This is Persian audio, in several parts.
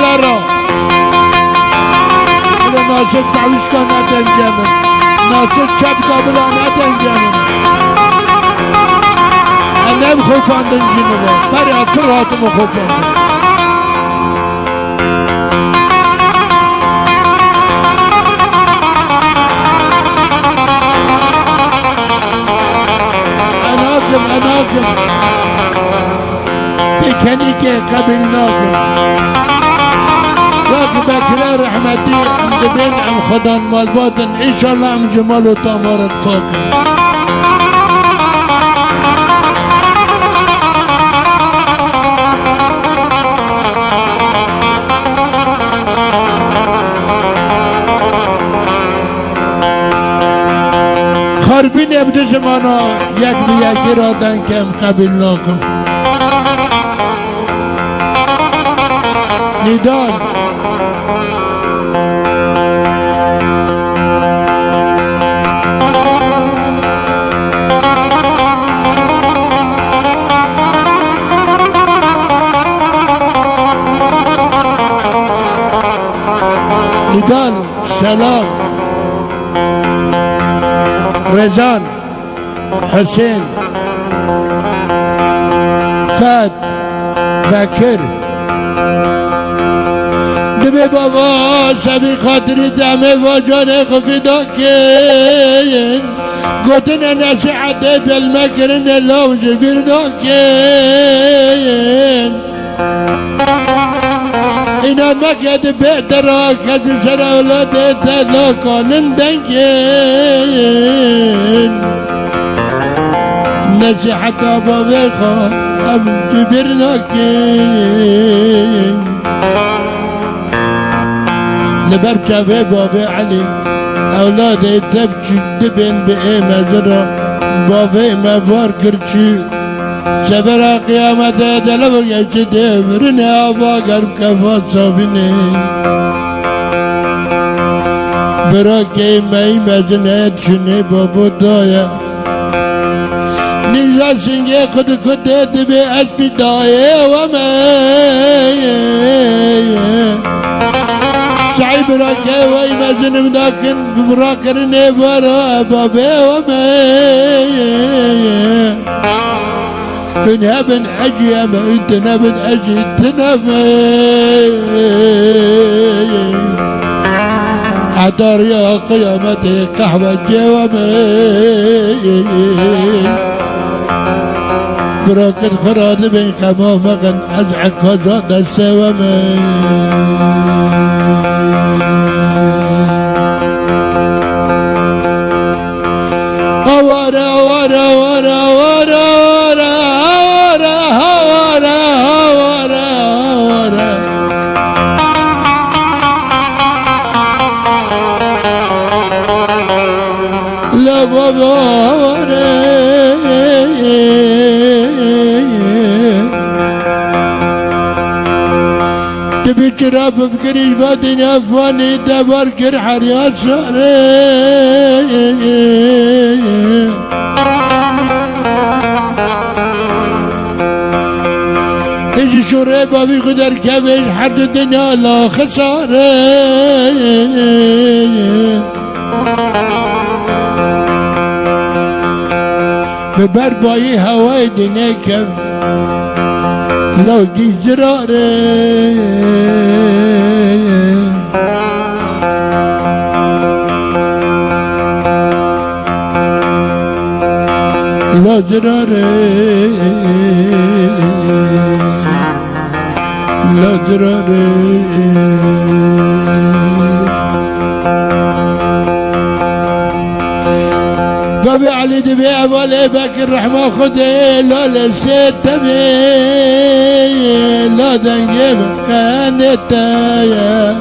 را بلا ناسک تعویشکا ندنجمن ناسک چپکا بلا ندنجمن انم خوفاندن جنوبا بری اتر هاتم خوفاندن اناكم بكنيكي قبلناكم لكن بكرة رحمتي عند بين عم خدان مال باطن ان شاء الله عم جمال وتامارك فاكر خربين ابن زمانا یک بیکی را دنکم قبیل ناکم نیدان نیدان سلام رزان حسين فهد بكر دبي بابا سبي خاطري دمي وجاني خفداكين قدنا نسعد المكر اللوج برداكين إنا المكد بيتراك هزر أولاد تلاكان دنكين نصيحة بغيخا أم جبرناكين لبركة بابي علي أولاد تبكي دبن بإيه مزرع بابي مفار كرشي سبرا قيامة دلو يشدي برني أبا قرب كفات صابني براكي ماي مزنات شني بابو دايا نيزا سنجي خد دبي أسفي دايا وماي سعي براكي واي مزنم داكن براكرني برا بابي وماي كنا بن أجي ما انتنا بن أجي انتنا حضر يا قيامتي قحوة الجوامي براكن خراد بين خمام مغن أزعك هزاد السوامي أورا ورا ورا ورا تبي كرا بفكري بعدين أفاني دبر كر حريات ساري إيش شوري بابي قدر كبيش حد الدنيا لا خسارة ببرباي هواي دنيكم لو جي زراري لا زراري لا زراري بابي علي دبي أولي بكر رحمة خدي لا لسيت تبي لا دنجيب كانتايا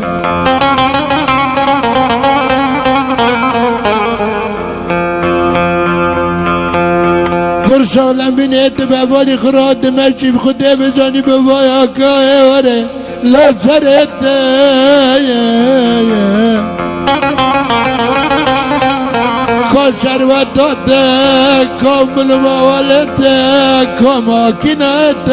فرصة لمن يتبع فولي خراد ماشي بخدي بزاني بوايا كايا وري لا سرتايا ثروتك كم الموالدك كم ماكينتك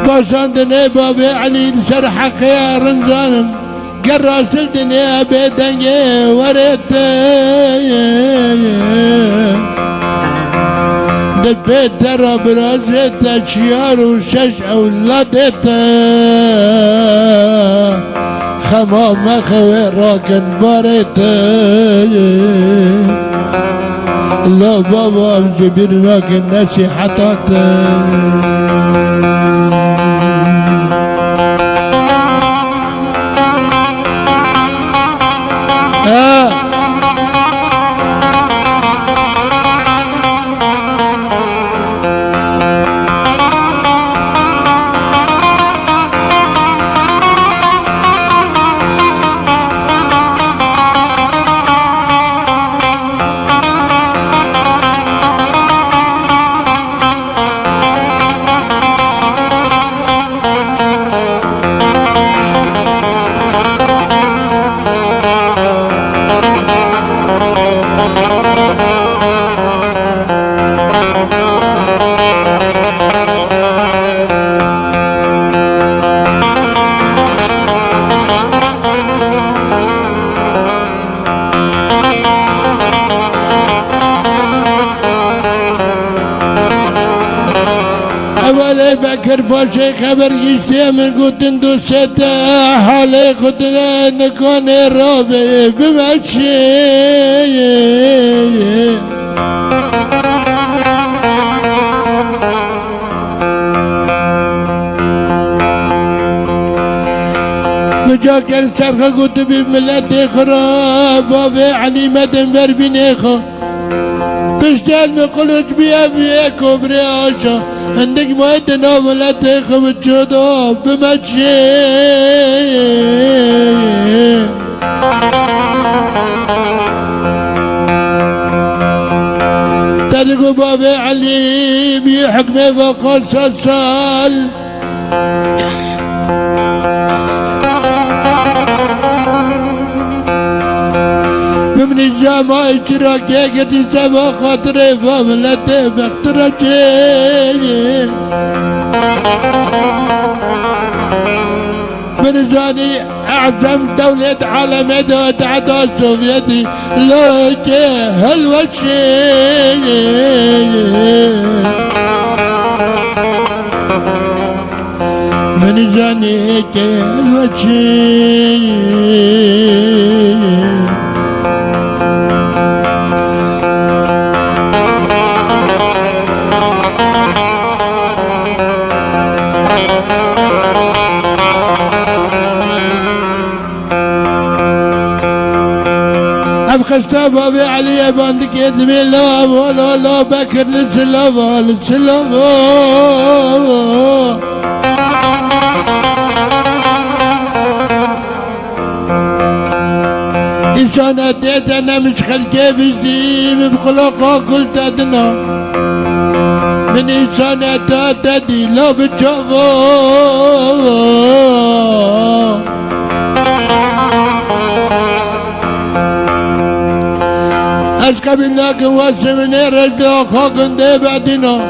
باشاندني بابي علي سر حقي رنزانم قراس الدنيا بيدنجي وريت دبيت درب رازت اشيار وشش اولادت خمام خوي راكن بارت لا بابا جبير راكن نصيحتات أولي بكر فاشي خبر يشتي من قدن دوسته حالي قدنا نكون رابي بمشي مجاكر سرخة قد بملت خراب بابي علي مدن بربينيخو تشتغل مقلوش بيا بيا كبري عاشا عندك ما يدنا ولا تخب الجدو بمشي تدقوا بابي علي بيحكمي فوق سال من الجامعة اشتراك يقدي سبا خاطري فاملتي بخترتي من زاني أعظم دولة عالم بعد السوفيتي لوكي هالوشي من زاني هالوشي أبخشتا بابي علي باندك يدمي لا ولا لا بكر للسلافة للسلافة إنسان أديت أنا مش خلقي بجديم بخلقه قلت أدنى من إنسان أدي لا بتشوفه أشكى منك واسمني رجل خاقن دي بعدنا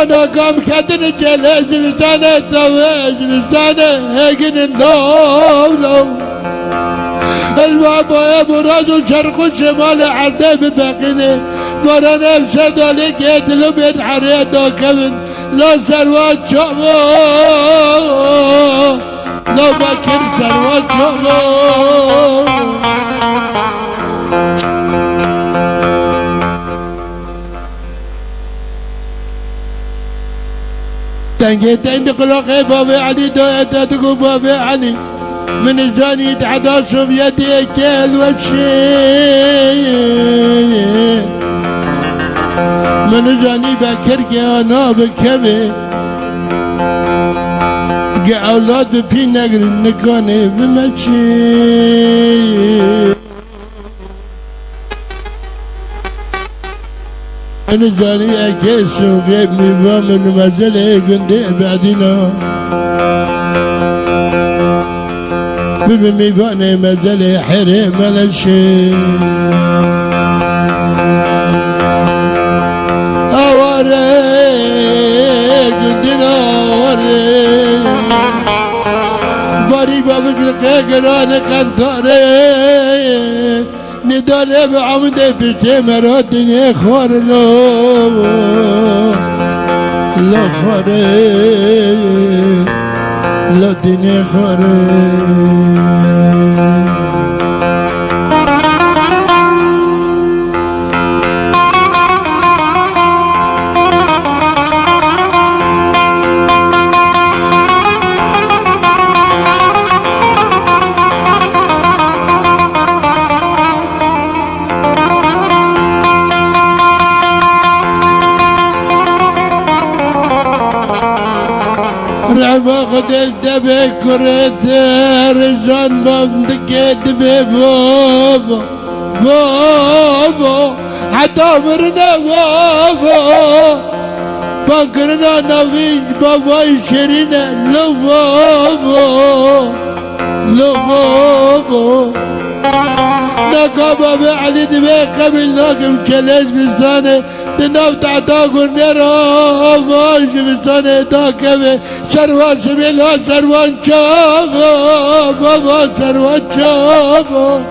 أنا قام كدن جلس بستانة تويج بستانة هيجن الدولة البابا يا براز وشرق الشمال عدي بباقيني ورا نفسه دوليك يدلو بيت حريت وكبن لا سروات شعبه لا بكر سروات شعبه تنجيت عند قلقي بابي علي دويتا تقول بابي علي من الزاني يتحدث بيدي كل وشي من الزاني بكركي انا بكبي اولاد بفي نقر النكاني بمشي أنا زاني أكيس وغيب نظام المزل قندي بعدنا بميفاني مزل حريم الشيء که گران قنداره نداله بعمده پشت مرا دنیا خوار لا خواره لا دنیا خواره رعبا قدل دبي كرت رجان بندكت بابا بابا حتى مرنا بابا فكرنا نويج بابا يشرينا لو بابا لو بابا نقابا بعلي دبي قبل ناكم كلاش بستانه تناو تعتاقوا نرى فاش بستانه داكبه سروان سبيلها سروان شابا بابا سروان شابا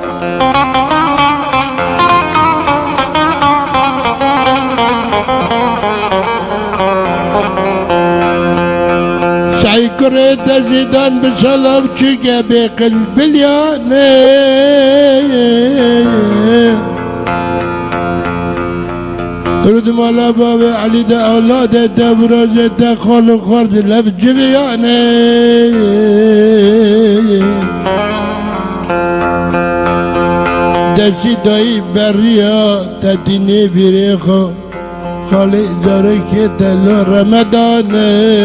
سعي كريت زيدان بسلام شقا بقلب الياني رد مالا بابا علي دا اولاده دا برازه دا خالق خارج لف جبياني دا سيداي بريا دا ديني بريخو خالق داركي تلو رمضاني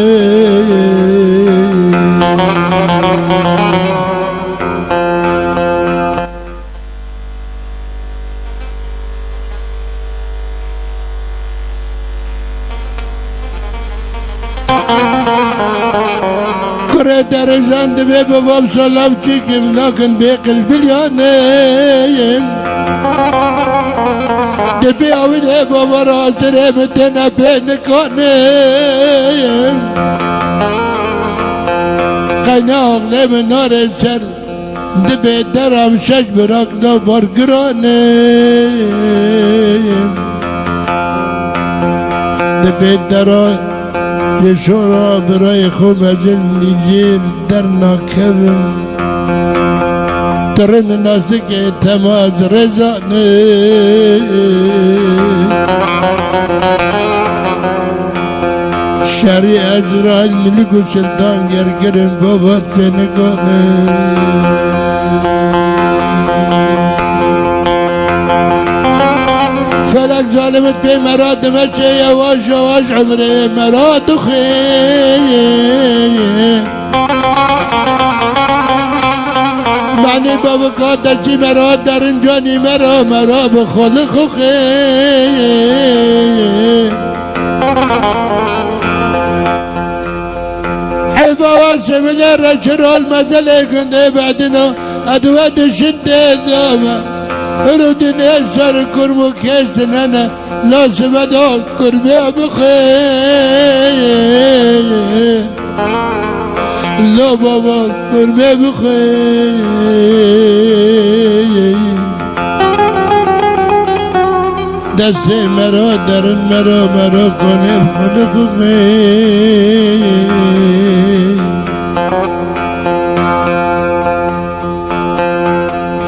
درزان دبي بابام سلام چيكم لكن بقلب اليانيم دبي اولي بابا راسر متنا بينكونيم قينا اغلي من نار السر دبي درام شج براكنا برقرانيم دبي درام يشورا براي خمجل نجيل درنا كذم ترن الناس دكي تماز رزاني شري أجرال ملكو سلطان يرقرن بابات فينكوني فلك ظالمت بي مراد مشي يواش يواش عمري مراد خي معني بابا قادرتي مراد درنجاني مرا بخلق خي حفاظ من الرجل المزل كنت بعدنا أدوات الشدة داما اردني سر كرمو كيسن انا لازم ادوك كرمي بخير لا بابا كرمي بخير دستي مرا درن مرا کنه بخلق خير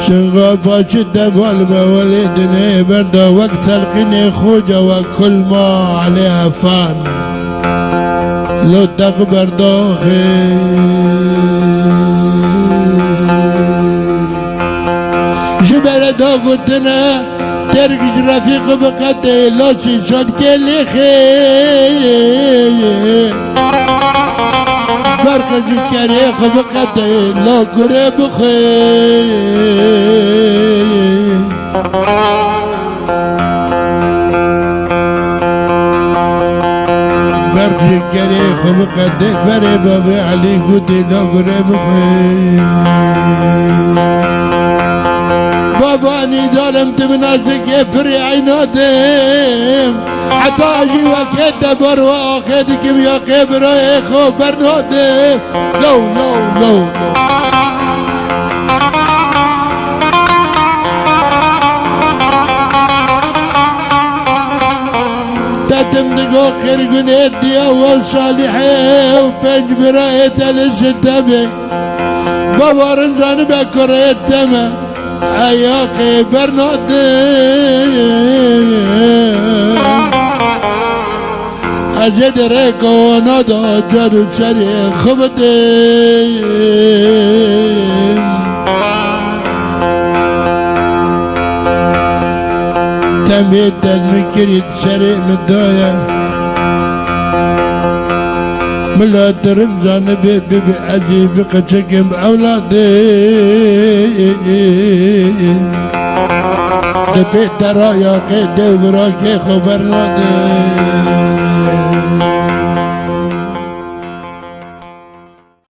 شنغا فاشد دمال مولدني بردا وقت تلقيني خوجة وكل ما عليها فان لو تقبر داخل جبل داغتنا تركش رفيق بقدي لاسي شاد كلي خير برقج كريخ بقدي لا قريب خير برقج كريخ بقدي بري بابي علي قدي لا قريب خير باباني ظالمت من أجلك يفري عينادم حتى أجي وكيد بروا أخذكم يا كبر إخو برنادم لو کو خرگونه دیا و صالحه و پنج برایت الستبه باورم زن بکرایت تمه عیاقی برناده اجد ریکو نادا جارو سری خبده تمید دل مکرید سری مدایا ملاد رمزان بی عجیب قچکم اولادی دفع درایا که دورا که خبر ناده